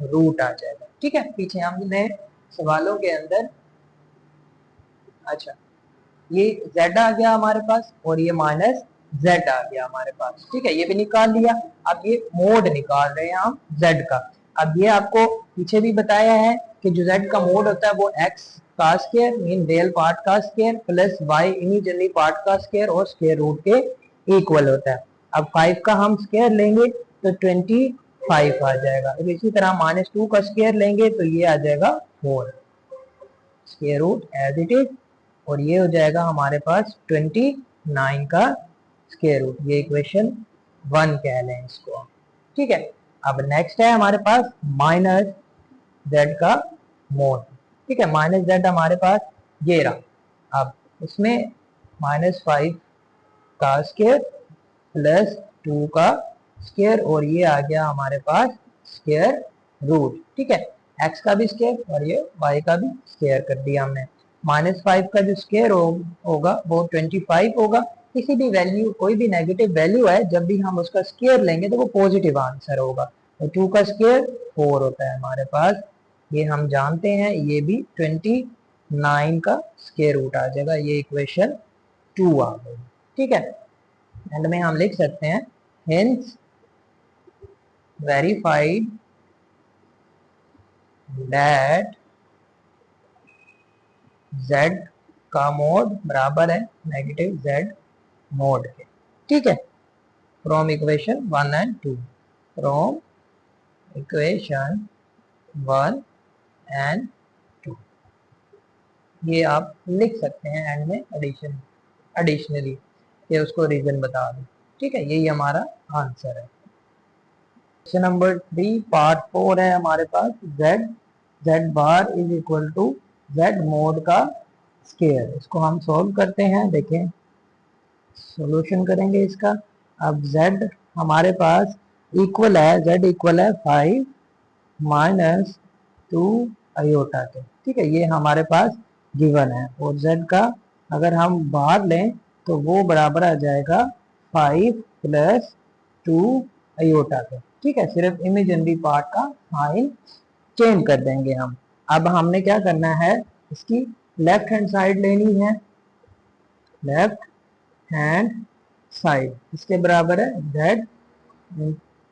रूट आ जाएगा। ठीक है, पीछे हमने सवालों के अंदर, अच्छा ये z आ गया हमारे पास और ये माइनस z आ गया हमारे पास। ठीक है, ये भी निकाल लिया। अब ये मोड निकाल रहे हैं हम z का। अब ये आपको पीछे भी बताया है कि जो z का मोड होता है वो x का स्क्वायर मीन रियल पार्ट का square plus y imaginary part का स्क्वायर और स्क्वायर रूट के इक्वल होता है। अब 5 का हम स्क्वायर लेंगे तो 25 आ जाएगा। अब इसी तरह -2 का स्क्वायर लेंगे तो ये आ जाएगा 4 square root as it is, और ये हो जाएगा हमारे पास 29 का स्क्वायर रूट। ये इक्वेशन 1 कह लें इसको। ठीक है, अब नेक्स्ट है हमारे पास माइनस z का मोड। ठीक है, माइनस z हमारे पास ये रहा। अब इसमें -5 का स्क्वायर प्लस 2 का स्क्वायर और ये आ गया हमारे पास स्क्वायर रूट। ठीक है, x का भी स्क्वायर और ये y का भी स्क्वायर कर दिया हमने। -5 का जो स्क्वायर होगा वो 25 होगा। किसी भी वैल्यू, कोई भी नेगेटिव वैल्यू है, जब भी हम उसका स्क्वायर लेंगे तो वो पॉजिटिव आंसर होगा। तो 2 का स्क्वायर 4 होता है हमारे पास, ये हम जानते हैं। ये भी 29 का स्क्वायर रूट आ जाएगा। ये इक्वेशन 2 आ गई। ठीक है, एंड में हम लिख सकते हैं हेंस वेरीफाइड दैट z का मोड बराबर है नेगेटिव z मोड के। ठीक है, from equation 1 and 2, from equation 1 and 2। ये आप लिख सकते हैं एंड में एडिशनली, ये उसको रीजन बता दें। ठीक है, यही हमारा आंसर है। क्वेश्चन नंबर 3 पार्ट 4 है हमारे पास। Z bar is equal to z mod का स्केयर। इसको हम सॉल्व करते हैं, देखें सॉल्यूशन करेंगे इसका। अब z हमारे पास इक्वल है, z इक्वल है 5 माइनस 2 आयोटा के। ठीक है, ये हमारे पास गिवन है। और z का अगर हम बाहर लें तो वो बराबर आ जाएगा 5 प्लस 2 आयोटा के। ठीक है, सिर्फ इमेजिनरी पार्ट का साइन चेंज कर देंगे हम। अब हमने क्या करना है, इसकी लेफ्ट हैंड साइड लेनी है, लेफ्ट हैंड साइड इसके बराबर है z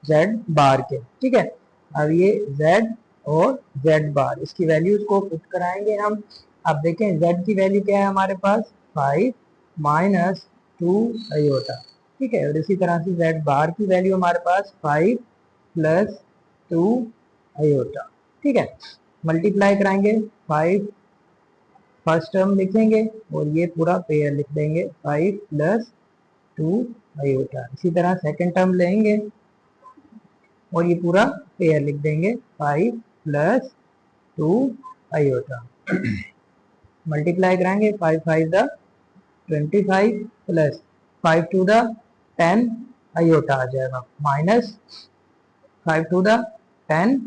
जेड बार के। ठीक है, अब ये z और z बार इसकी वैल्यूज को पुट कराएंगे हम। अब देखें z की वैल्यू क्या है हमारे पास 5 माइनस 2 आयोटा। ठीक है, और इसी तरह से z बार की वैल्यू हमारे पास 5 प्लस 2 आयोटा। ठीक है, मल्टीप्लाई कराएंगे 5 फर्स्ट टर्म लिखेंगे और ये पूरा पेयर लिख देंगे 5 प्लस 2 आयोटा। इसी तरह सेकंड टर्म लेंगे और ये पूरा पेयर लिख देंगे 5 प्लस 2 आयोटा। मल्टीप्लाई कराएंगे 5 5 the 25 plus 5 two the 10 iota आ जाएगा, माइनस 5 टू द 10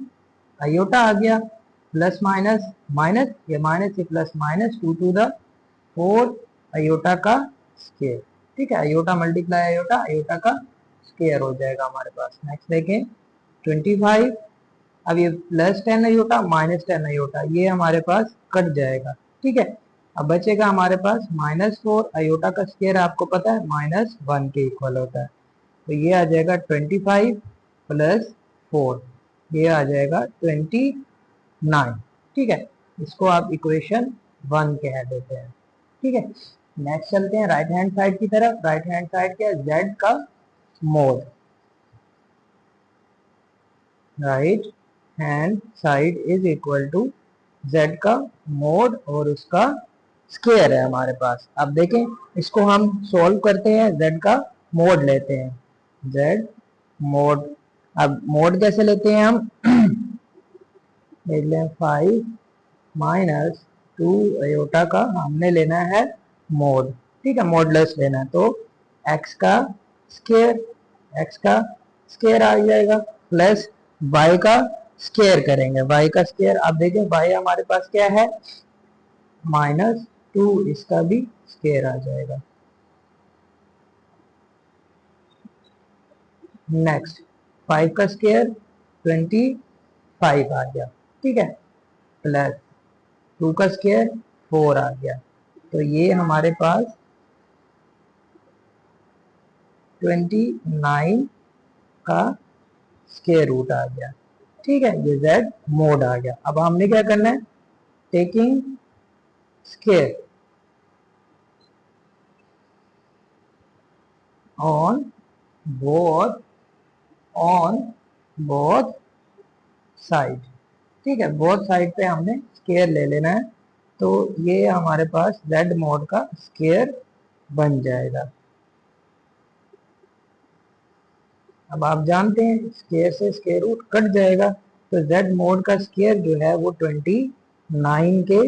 आयोटा आ गया, प्लस माइनस माइनस, ये माइनस ये plus minus 2 two the 4 iota का स्केयर। ठीक है, आयोटा मल्टीप्लाई आयोटा, आयोटा का स्केयर हो जाएगा हमारे पास। नेक्स्ट देखें 25, अब ये प्लस 10 आयोटा माइनस 10 आयोटा ये हमारे पास कट जाएगा। ठीक है, अब बचेगा हमारे पास माइनस 4 आयोटा का स्केयर आपको पता है माइनस 1 के इक्वल होता है, तो ये आ जाएगा 25 प्लस 4, ये आ जाएगा 29। ठीक है, इसको आप इक्वेशन 1 कह देते हैं। ठीक है, नेक्स्ट चलते हैं राइट हैंड साइड की तरफ। राइट हैंड साइड क्या है, z का mod. Right hand side is equal to z का मोड और उसका स्केयर है हमारे पास। अब देखें इसको हम सॉल्व करते हैं, z का मोड लेते हैं, z मोड। अब मोड कैसे लेते हैं हम देख लें, 5 माइनस 2 आयोटा का हमने लेना है मोड। ठीक है, मॉडुलस लेना है, तो x का स्केयर, x का स्केयर आ जाएगा प्लस y का स्केयर करेंगे, y का स्केयर। अब देखें y हमारे पास क्या है माइनस 2, इसका भी स्केयर आ जाएगा। नेक्स्ट 5 का स्केयर 25 आ गया। ठीक है, प्लस 2 का स्केयर 4 आ गया, तो ये हमारे पास 29 का स्केयर रूट आ गया। ठीक है, ये z मोड आ गया। अब हमने क्या करना है, taking square on both side. ठीक है, बोथ साइड पे हमने स्केयर ले लेना है, तो ये हमारे पास z मोड का स्केयर बन जाएगा। अब आप जानते हैं स्केयर से स्केयर रूट कट जाएगा, तो z मोड का स्केयर जो है वो 29 के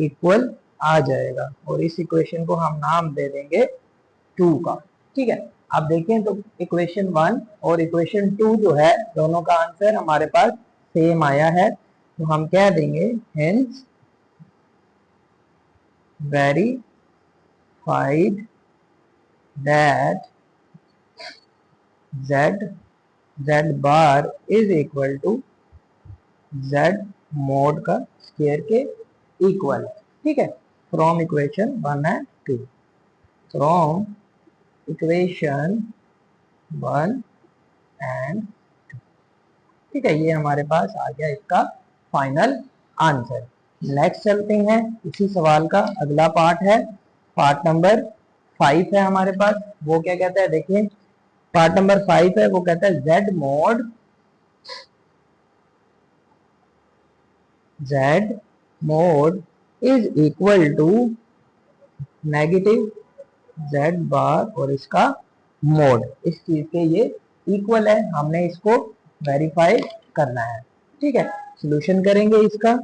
इक्वल आ जाएगा, और इस इक्वेशन को हम नाम दे देंगे 2 का। ठीक है, आप देखें तो इक्वेशन 1 और इक्वेशन 2 जो है दोनों का आंसर हमारे पास सेम आया है, तो हम क्या देंगे, hence verified that z bar is equal to z mod का स्केयर के इक्वल है। ठीक है, from equation 1 and 2, from equation 1 and 2। ठीक है, ये हमारे पास आ गया इसका फाइनल आंसर। नेक्स्ट चलते हैं, इसी सवाल का अगला पार्ट है, पार्ट नंबर 5 है हमारे पास। वो क्या कहता है, देखिए पार्ट नंबर 5 है, वो कहता है z mod is equal to negative z bar और इसका मोड, इस चीज के ये इक्वल है, हमने इसको वेरीफाई करना है। ठीक है, सॉल्यूशन करेंगे इसका।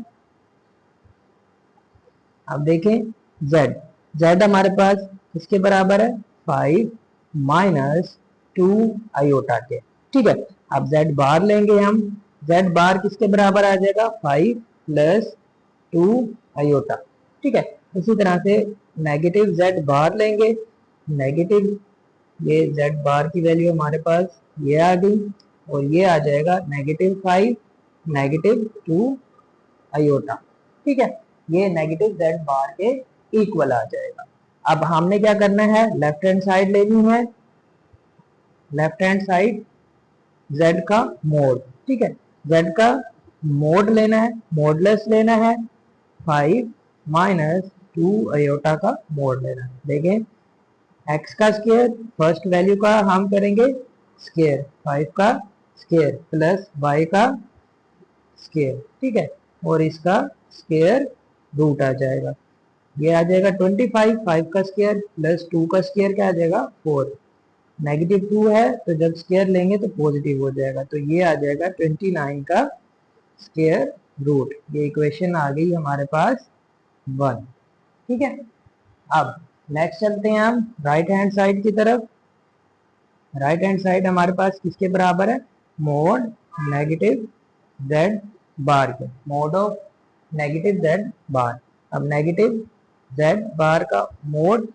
अब देखें z, z हमारे पास किसके बराबर है, 5 माइनस 2 आयोटा के। ठीक है, अब z बार लेंगे हम, z बार किसके बराबर आ जाएगा, 5 प्लस 2 आयोटा। ठीक है, इसी तरह से नेगेटिव z बार लेंगे, नेगेटिव ये z बार की वैल्यू हमारे पास ये आ गई, और ये आ जाएगा नेगेटिव 5 नेगेटिव 2 आयोटा। ठीक है, ये नेगेटिव जेड बार के इक्वल आ जाएगा। अब हमने क्या करना है, लेफ्ट हैंड साइड लेनी है, लेफ्ट हैंड साइड जेड का मोड। ठीक है, जेड का मोड लेना है, मोडलेस लेना है, 5 माइनस 2 आयोटा का मोड लेना है। देखें x का स्क्वायर, फर्स्ट वैल्यू का हम करेंगे स्क्वायर, 5 का स्क्वायर प्लस y का स्क्वायर। ठीक है, और इसका स्क्वायर रूट आ जाएगा, ये आ जाएगा 25, 5 का स्क्वायर प्लस 2 का स्क्वायर क्या आ जाएगा 4, नेगेटिव 2 है तो जब स्क्वायर लेंगे तो पॉजिटिव हो जाएगा, तो ये आ जाएगा 29 का स्क्वायर रूट। ये इक्वेशन आ गई हमारे पास 1। ठीक है, अब नेक्स्ट चलते हैं हम राइट हैंड साइड की तरफ। राइट हैंड साइड हमारे पास किसके बराबर है, मोड नेगेटिव जेड बार के, मोड ऑफ नेगेटिव जेड बार। अब नेगेटिव जेड बार का मोड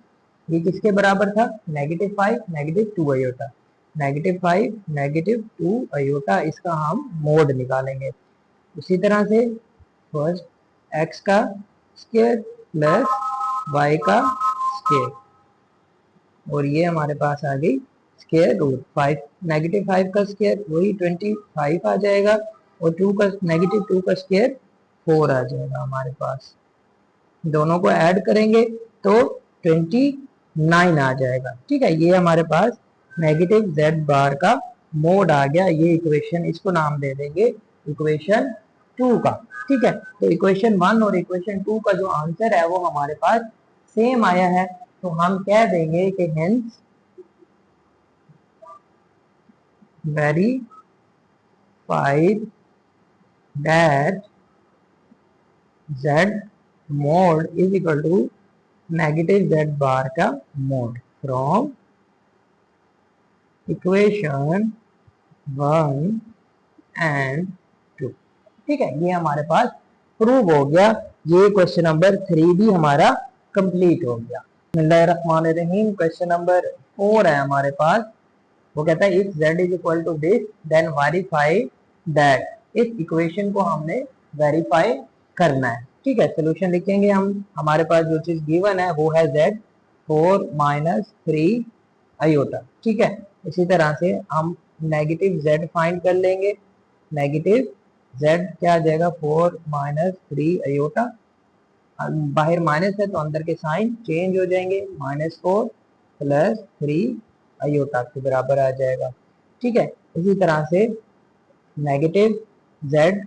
ये किसके बराबर था, negative 5 negative 2 iota, negative 5 negative 2 iota, इसका हम मोड निकालेंगे। उसी तरह से फर्स्ट x का स्क्वायर प्लस y का स्क्वायर, और ये हमारे पास आ गई स्क्वायर रूट 5, नेगेटिव 5 का स्क्वायर वही 25 आ जाएगा, और 2 का नेगेटिव 2 का स्क्वायर 4 आ जाएगा हमारे पास। दोनों को ऐड करेंगे तो 29 आ जाएगा। ठीक है, ये हमारे पास नेगेटिव जेड बार का मोड आ गया, ये इक्वेशन, इसको नाम दे देंगे इक्वेशन 2 का। ठीक है, तो इक्वेशन 1 और इक्वेशन 2 का जो आंसर है वो हमारे पास सेम आया है, तो हम कह देंगे कि hence verified that z mod is equal to negative z बार का मोड फ्रॉम इक्वेशन 1 एंड 2। ठीक है, ये हमारे पास प्रूव हो गया, ये क्वेश्चन नंबर 3 भी हमारा कंप्लीट हो गया। बिस्मिल्लाहिर्रहमानिर्रहीम, क्वेश्चन नंबर 4 है हमारे पास, वो कहता है if z is equal to this then verify that, इस इक्वेशन को हमने वेरीफाई करना है। ठीक है, सोल्यूशन लिखेंगे हम, हमारे पास जो चीज गिवन है वो है z 4 माइनस 3 आयोटा। ठीक है, इसी तरह से हम नेगेटिव z फाइंड कर लेंगे, नेगेटिव z क्या आ जाएगा 4 माइनस 3 आयोटा, बाहर माइनस है तो अंदर के साइन चेंज हो जाएंगे, -4 प्लस 3 आयोटा के बराबर आ जाएगा। ठीक है, इसी तरह से नेगेटिव z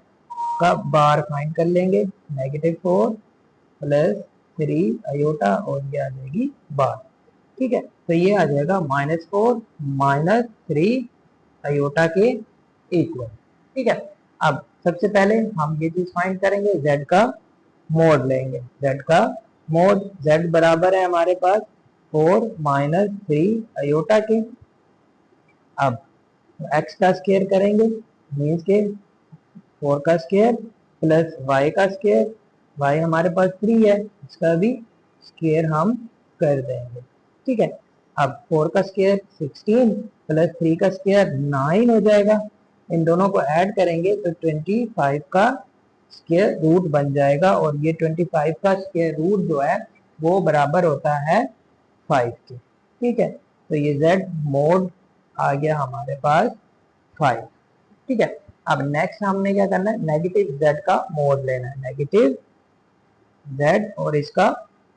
का बार फाइंड कर लेंगे, -4 प्लस 3 आयोटा, और ये आ जाएगी बार। ठीक है, तो ये आ जाएगा -4 माइनस 3 आयोटा के इक्वल। ठीक है, अब सबसे पहले हम ये चीज फाइंड करेंगे, z का मोड लेंगे, z का मोड, z बराबर है हमारे पास 4 माइनस 3 आयोटा के। अब x का स्क्वायर करेंगे, मीन्स के 4 का स्क्वायर प्लस y का स्क्वायर, y हमारे पास 3 है, इसका भी स्क्वायर हम कर देंगे। ठीक है, अब 4 का स्क्वायर 16 प्लस 3 का स्क्वायर 9 हो जाएगा, इन दोनों को ऐड करेंगे तो 25 का स्क्वायर रूट बन जाएगा, और ये 25 का स्क्वायर रूट जो है वो बराबर होता है 5 के। ठीक है, तो ये z मोड आ गया हमारे पास 5। ठीक है, अब नेक्स्ट हमने क्या करना है, नेगेटिव z का मोड लेना है, नेगेटिव z और इसका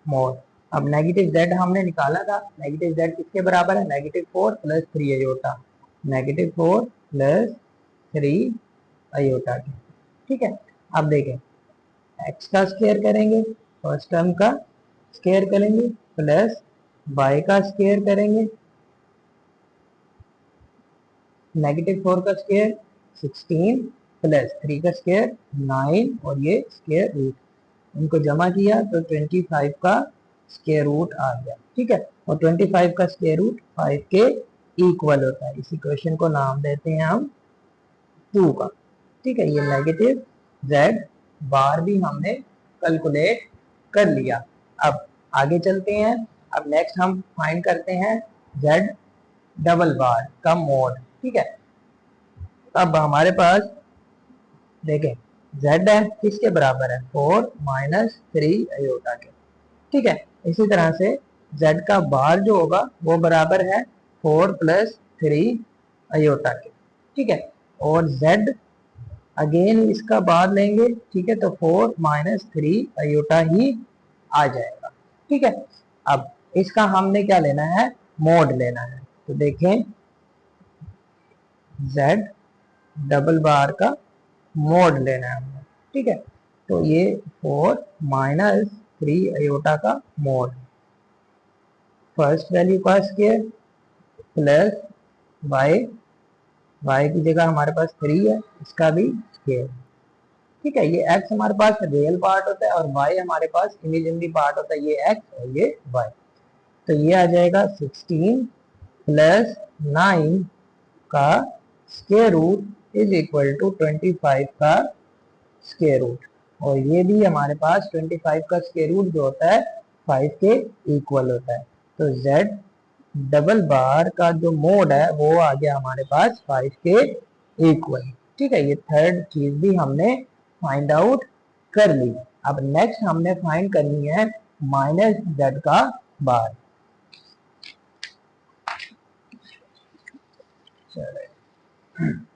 मोड। अब नेगेटिव z हमने निकाला था, नेगेटिव z किसके बराबर है, -4 प्लस 3 आयोटा, -4 प्लस 3 आयोटा के। ठीक है, अब देखें x का स्क्वायर करेंगे, फर्स्ट टर्म का स्क्वायर करेंगे प्लस y का स्क्वायर करेंगे, -4 का स्क्वायर 16 प्लस 3 का स्क्वायर 9 और ये स्क्वायर रूट, इनको जमा किया तो 25 का स्क्वायर रूट आ गया। ठीक है, और 25 का स्क्वायर रूट 5 के इक्वल होता है। इस इक्वेशन को नाम देते हैं हम 2 का। ठीक है, ये नेगेटिव z बार भी हमने कैलकुलेट कर लिया। अब आगे चलते हैं। अब नेक्स्ट हम फाइंड करते हैं z डबल बार का मोड। ठीक है, अब हमारे पास देखें z है किसके बराबर है 4 माइनस 3 अयोटा के। ठीक है, इसी तरह से z का बार जो होगा वो बराबर है 4 प्लस 3 अयोटा के। ठीक है, और z अगेन इसका बार लेंगे। ठीक है, तो 4 माइनस 3 अयोटा ही आ जाएगा। ठीक है, अब इसका हमने क्या लेना है, मोड लेना है। तो देखें z डबल बार का मोड लेना है हमने। ठीक है, तो ये 4 माइनस 3 अयोटा का मोड, फर्स्ट वैल्यू का स्क्वायर प्लस y की जगह हमारे पास 3 है, इसका भी स्क्वायर। ठीक है, ये x हमारे पास रियल पार्ट होता है और y हमारे पास इमेजिनरी पार्ट होता है, ये x और ये y। तो ये आ जाएगा 16 प्लस 9 का square root is equal to 25 का स्क्वायर रूट, और ये भी हमारे पास 25 का स्क्वायर रूट जो होता है 5 के इक्वल होता है। तो z डबल बार का जो मोड है वो आ गया हमारे पास 5 के इक्वल। ठीक है, ये थर्ड चीज भी हमने फाइंड आउट कर ली। अब नेक्स्ट हमने फाइंड करनी है माइनस z का बार।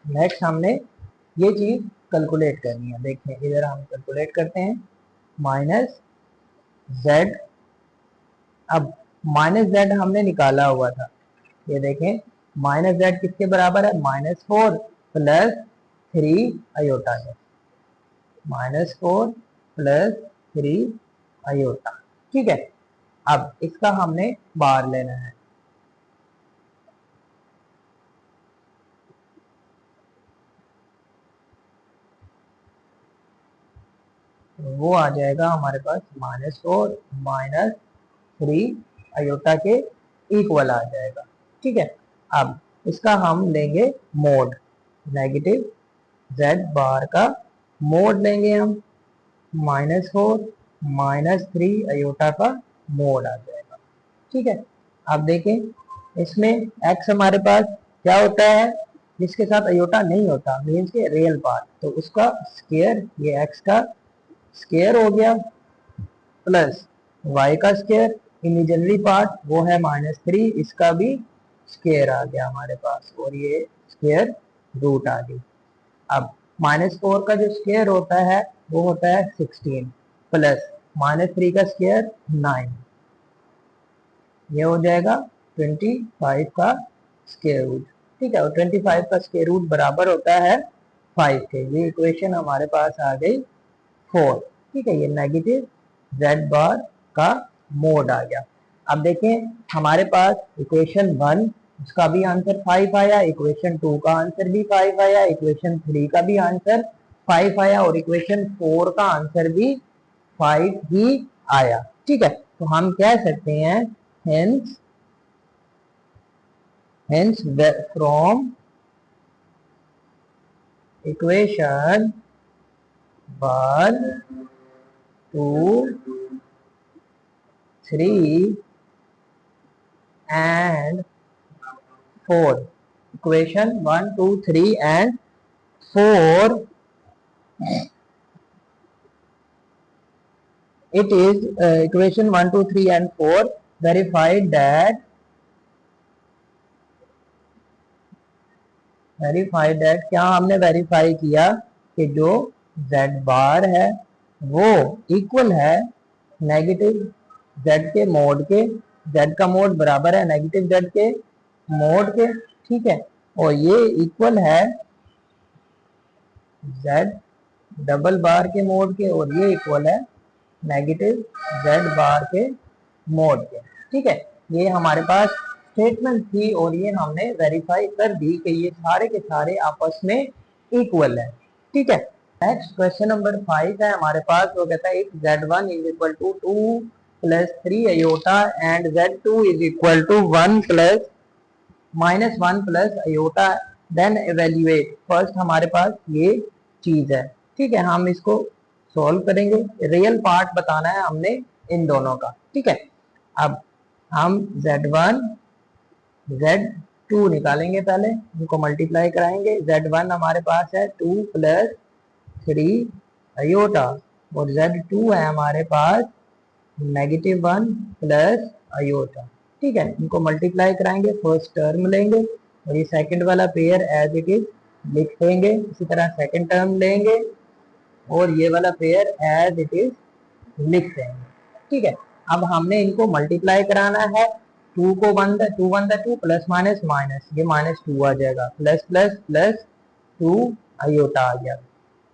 नेक्स्ट हमने ये चीज कैलकुलेट करनी है। देखिए इधर हम कैलकुलेट करते हैं माइनस z। अब माइनस z हमने निकाला हुआ था, ये देखें माइनस z किसके बराबर है, -4 प्लस 3 अयोटा है, -4 प्लस 3 अयोटा। ठीक है, अब इसका हमने बार लेना है। वो आ जाएगा हमारे पास -4 माइनस 3 अयोटा के इक्वल आ जाएगा। ठीक है, अब इसका हम लेंगे मोड, नेगेटिव z बार का मोड लेंगे हम, -4 माइनस 3 अयोटा का मोड आ जाएगा। ठीक है, आप देखें इसमें x हमारे पास क्या होता है, जिसके साथ अयोटा नहीं होता मीन्स के रियल पार्ट, तो उसका स्क्वायर, ये x का स्क्वायर हो गया, प्लस y का स्क्वायर इमेजिनरी पार्ट वो है -3, इसका भी स्क्वायर आ गया हमारे पास, और ये स्क्वायर रूट आ गई। अब -4 का जो स्क्वायर होता है वो होता है 16 प्लस -3 का स्क्वायर 9, ये हो जाएगा 25 का स्क्वायर रूट। ठीक है, और 25 का स्क्वायर रूट बराबर होता है 5 के। ये इक्वेशन हमारे पास आ गई 4। ठीक है, ये नेगेटिव z बार का मोड आ गया। अब देखें हमारे पास इक्वेशन 1 उसका भी आंसर 5 आया, इक्वेशन 2 का आंसर भी 5 आया, इक्वेशन 3 का भी आंसर 5 आया, और इक्वेशन 4 का आंसर भी 5 ही आया। ठीक है, तो हम कह सकते हैं hence from equation 1 2 3 and 4, equation 1 2 3 and 4, it is equation 1 2 3 and 4 verified that क्या हमने वेरीफाई किया कि जो z बार है वो इक्वल है नेगेटिव z के मोड के, z का मोड बराबर है नेगेटिव z के मोड के। ठीक है, और ये इक्वल है z डबल बार के मोड के, और ये इक्वल है नेगेटिव जेड बार के मोड के। ठीक है, ये हमारे पास स्टेटमेंट थी और ये हमने वेरीफाई कर दी कि ये सारे के सारे आपस में इक्वल है। ठीक है, नेक्स्ट क्वेश्चन नंबर 5 है हमारे पास, वो कहता है z1 is equal to 2 plus 3 iota and z2 is equal to 1 plus minus 1 plus iota, then evaluate. First हमारे पास ये चीज है। ठीक है, हम इसको सॉल्व करेंगे, रियल पार्ट बताना है हमने इन दोनों का। ठीक है, अब हम z1 z2 निकालेंगे, पहले इनको मल्टीप्लाई कराएंगे। z1 हमारे पास है 2 प्लस 3 अयोटा और z2 है हमारे पास नेगेटिव 1 प्लस अयोटा। ठीक है, इनको मल्टीप्लाई कराएंगे, फर्स्ट टर्म लेंगे और ये सेकंड वाला पेयर एज इट इज लिख देंगे। इसी तरह सेकंड टर्म लेंगे और ये वाला पेयर एज इट इज लिख देंगे। ठीक है, अब हमने इनको मल्टीप्लाई कराना है। 2 को 2 प्लस माइनस माइनस, ये माइनस 2 आ जाएगा, प्लस प्लस प्लस 2 अयोटा आ गया,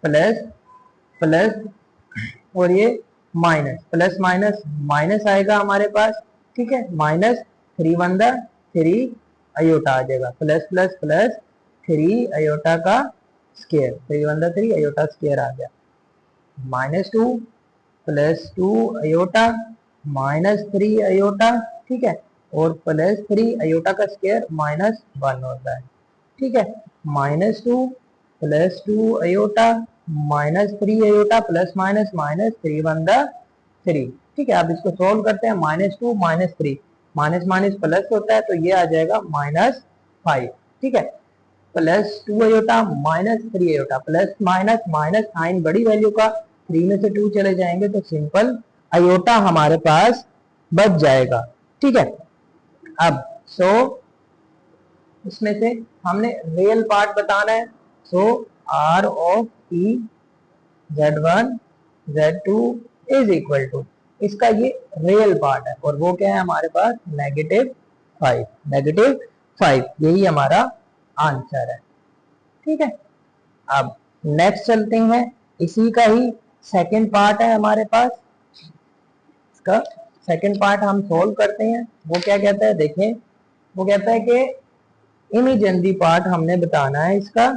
प्लस प्लस और ये माइनस, प्लस माइनस माइनस आएगा हमारे पास। ठीक है, माइनस 3 अयोटा आ जाएगा, प्लस प्लस प्लस 3 अयोटा का स्केयर, 3 अयोटा स्केयर आ गया, -2 प्लस 2 अयोटा -3 अयोटा। ठीक है, और प्लस 3 अयोटा का स्केयर -1 होता है। ठीक है, -2 plus 2 iota -3 iota plus minus minus 3 ठीक है, अब इसको सोल्व करते हैं। -2 -3 माइनस माइनस प्लस होता है तो ये आ जाएगा -5। ठीक है, plus 2 iota -3 iota, plus minus minus sign बड़ी वैल्यू का, 3 में से 2 चले जाएंगे तो सिंपल अयोटा हमारे पास बच जाएगा। ठीक है, अब इसमें से हमने रियल पार्ट बताना है। R of E z1 z2 is equal to, इसका ये रियल पार्ट है और वो क्या है हमारे पास -5 यही हमारा आंसर है। ठीक है, अब नेक्स्ट चलते हैं, इसी का ही सेकंड पार्ट है हमारे पास। इसका सेकंड पार्ट हम सोल्व करते हैं। वो क्या कहता है देखें, वो कहता है कि इमेजिनरी पार्ट हमने बताना है इसका।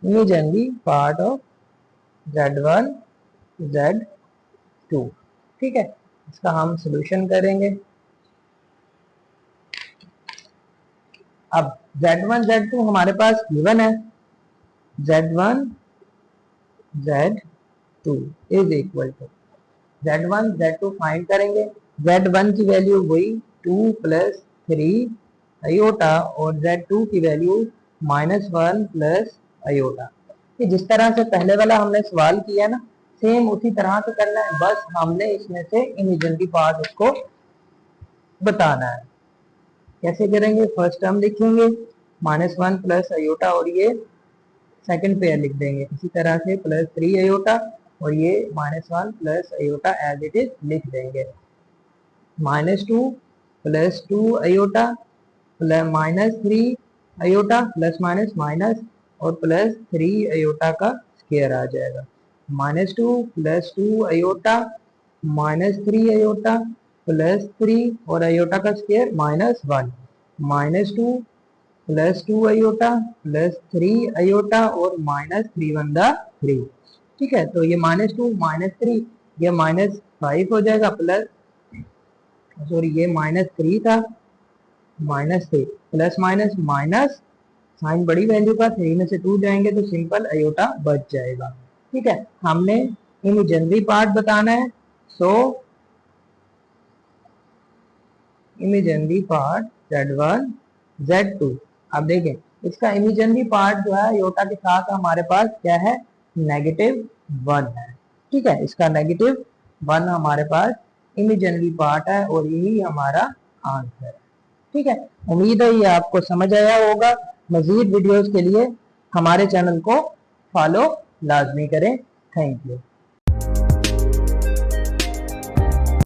Imaginary part of z1 z2। ठीक है, इसका हम सॉल्यूशन करेंगे। अब z1 z2 हमारे पास गिवन है, z1 z2 is equal to z1 z2 find करेंगे। z1 की वैल्यू वही 2 प्लस 3 अयोटा और z2 की वैल्यू -1 प्लस अयोटा। कि जिस तरह से पहले वाला हमने सवाल किया ना, सेम उसी तरह से करना है, बस हमने इसमें से इमेजिनरी पार्ट उसको बताना है। कैसे करेंगे, फर्स्ट टर्म लिखेंगे -1 प्लस अयोटा और ये सेकंड पेयर लिख देंगे। इसी तरह से प्लस 3 अयोटा और ये -1 plus iota as it is लिख देंगे। -2 plus 2 iota plus -3 iota plus minus minus और प्लस 3 अयोटा का स्क्वायर आ जाएगा। -2 प्लस 2 अयोटा -3 अयोटा प्लस 3 और अयोटा का square -1, -2 plus 2 iota plus 3 iota और -3 ठीक है, तो ये -2 -3 ये -5 हो जाएगा, प्लस सॉरी ये -3 था, -3 प्लस माइनस माइनस साइन बड़ी वैल्यू का, 3 में से 2 जाएंगे तो सिंपल अयोटा बच जाएगा। ठीक है, हमने इमेजिनरी पार्ट बताना है। Imaginary part z1 z2। अब देखें इसका इमेजिनरी पार्ट जो है अयोटा के साथ हमारे पास क्या है, -1 है। ठीक है, इसका -1 हमारे पास इमेजिनरी पार्ट है और यही हमारा आंसर है। ठीक है, उम्मीद है ये आपको समझ आया होगा। मजीद वीडियोस के लिए हमारे चैनल को फॉलो लाजमी करें। Thank you.